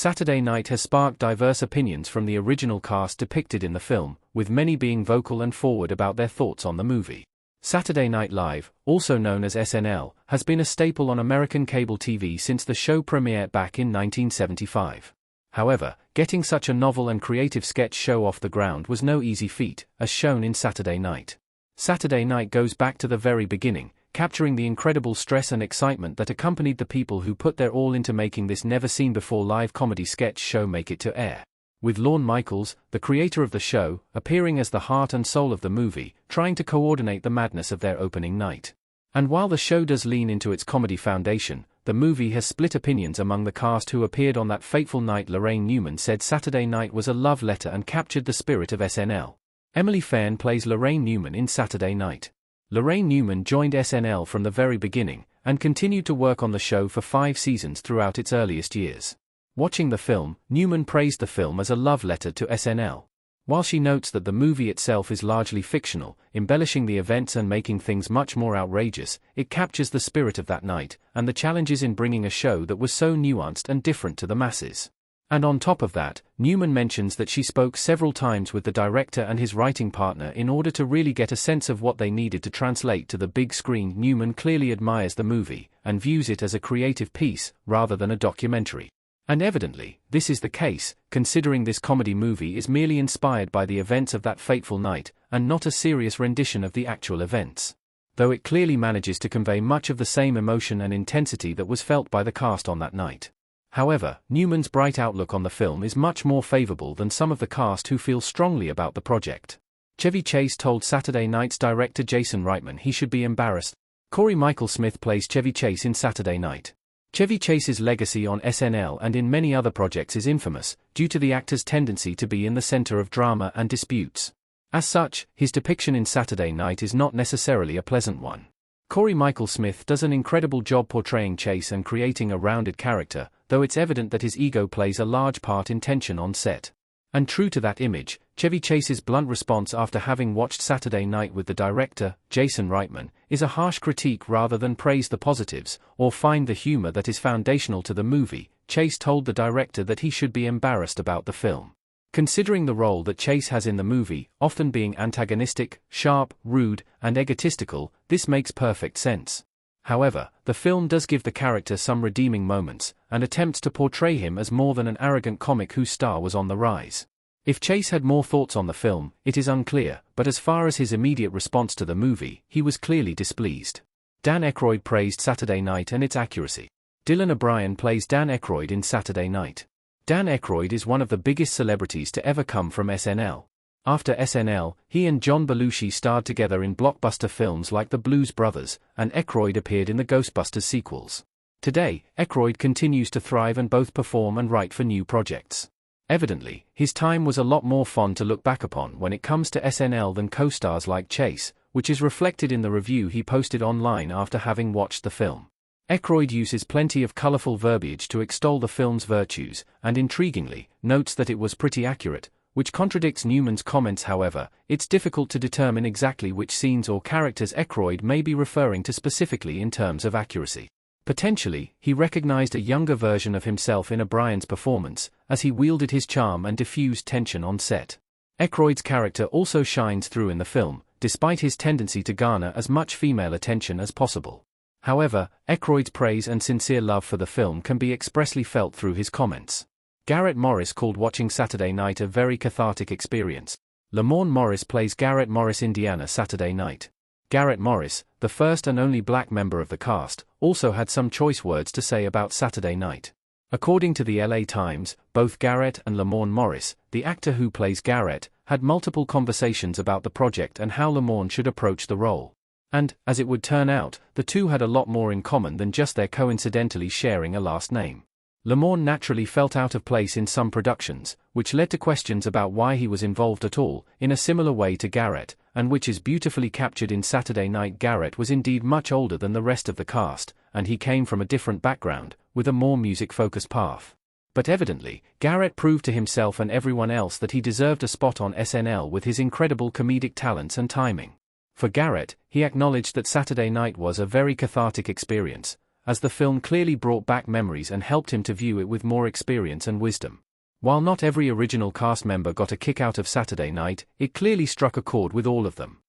Saturday Night has sparked diverse opinions from the original cast depicted in the film, with many being vocal and forward about their thoughts on the movie. Saturday Night Live, also known as SNL, has been a staple on American cable TV since the show premiered back in 1975. However, getting such a novel and creative sketch show off the ground was no easy feat, as shown in Saturday Night. Saturday Night goes back to the very beginning, capturing the incredible stress and excitement that accompanied the people who put their all into making this never-seen-before live comedy sketch show make it to air. With Lorne Michaels, the creator of the show, appearing as the heart and soul of the movie, trying to coordinate the madness of their opening night. And while the show does lean into its comedy foundation, the movie has split opinions among the cast who appeared on that fateful night. Laraine Newman said Saturday Night was a love letter and captured the spirit of SNL. Emily Fairn plays Laraine Newman in Saturday Night. Laraine Newman joined SNL from the very beginning, and continued to work on the show for 5 seasons throughout its earliest years. Watching the film, Newman praised the film as a love letter to SNL. While she notes that the movie itself is largely fictional, embellishing the events and making things much more outrageous, it captures the spirit of that night, and the challenges in bringing a show that was so nuanced and different to the masses. And on top of that, Newman mentions that she spoke several times with the director and his writing partner in order to really get a sense of what they needed to translate to the big screen. Newman clearly admires the movie, and views it as a creative piece, rather than a documentary. And evidently, this is the case, considering this comedy movie is merely inspired by the events of that fateful night, and not a serious rendition of the actual events. Though it clearly manages to convey much of the same emotion and intensity that was felt by the cast on that night. However, Newman's bright outlook on the film is much more favorable than some of the cast who feel strongly about the project. Chevy Chase told Saturday Night's director Jason Reitman he should be embarrassed. Corey Michael Smith plays Chevy Chase in Saturday Night. Chevy Chase's legacy on SNL and in many other projects is infamous, due to the actor's tendency to be in the center of drama and disputes. As such, his depiction in Saturday Night is not necessarily a pleasant one. Corey Michael Smith does an incredible job portraying Chase and creating a rounded character, though it's evident that his ego plays a large part in tension on set. And true to that image, Chevy Chase's blunt response after having watched Saturday Night with the director, Jason Reitman, is a harsh critique rather than praise the positives, or find the humor that is foundational to the movie. Chase told the director that he should be embarrassed about the film. Considering the role that Chase has in the movie, often being antagonistic, sharp, rude, and egotistical, this makes perfect sense. However, the film does give the character some redeeming moments, and attempts to portray him as more than an arrogant comic whose star was on the rise. If Chase had more thoughts on the film, it is unclear, but as far as his immediate response to the movie, he was clearly displeased. Dan Aykroyd praised Saturday Night and its accuracy. Dylan O'Brien plays Dan Aykroyd in Saturday Night. Dan Aykroyd is one of the biggest celebrities to ever come from SNL. After SNL, he and John Belushi starred together in blockbuster films like The Blues Brothers, and Aykroyd appeared in the Ghostbusters sequels. Today, Aykroyd continues to thrive and both perform and write for new projects. Evidently, his time was a lot more fun to look back upon when it comes to SNL than co-stars like Chase, which is reflected in the review he posted online after having watched the film. Aykroyd uses plenty of colorful verbiage to extol the film's virtues, and intriguingly, notes that it was pretty accurate, which contradicts Newman's comments. However, it's difficult to determine exactly which scenes or characters Aykroyd may be referring to specifically in terms of accuracy. Potentially, he recognized a younger version of himself in O'Brien's performance, as he wielded his charm and diffused tension on set. Aykroyd's character also shines through in the film, despite his tendency to garner as much female attention as possible. However, Aykroyd's praise and sincere love for the film can be expressly felt through his comments. Garrett Morris called watching Saturday Night a very cathartic experience. Lamorne Morris plays Garrett Morris Indiana Saturday Night. Garrett Morris, the first and only black member of the cast, also had some choice words to say about Saturday Night. According to the LA Times, both Garrett and Lamorne Morris, the actor who plays Garrett, had multiple conversations about the project and how Lamorne should approach the role. And, as it would turn out, the two had a lot more in common than just their coincidentally sharing a last name. Lamorne naturally felt out of place in some productions, which led to questions about why he was involved at all, in a similar way to Garrett, and which is beautifully captured in Saturday Night. Garrett was indeed much older than the rest of the cast, and he came from a different background, with a more music-focused path. But evidently, Garrett proved to himself and everyone else that he deserved a spot on SNL with his incredible comedic talents and timing. For Garrett, he acknowledged that Saturday Night was a very cathartic experience, as the film clearly brought back memories and helped him to view it with more experience and wisdom. While not every original cast member got a kick out of Saturday Night, it clearly struck a chord with all of them.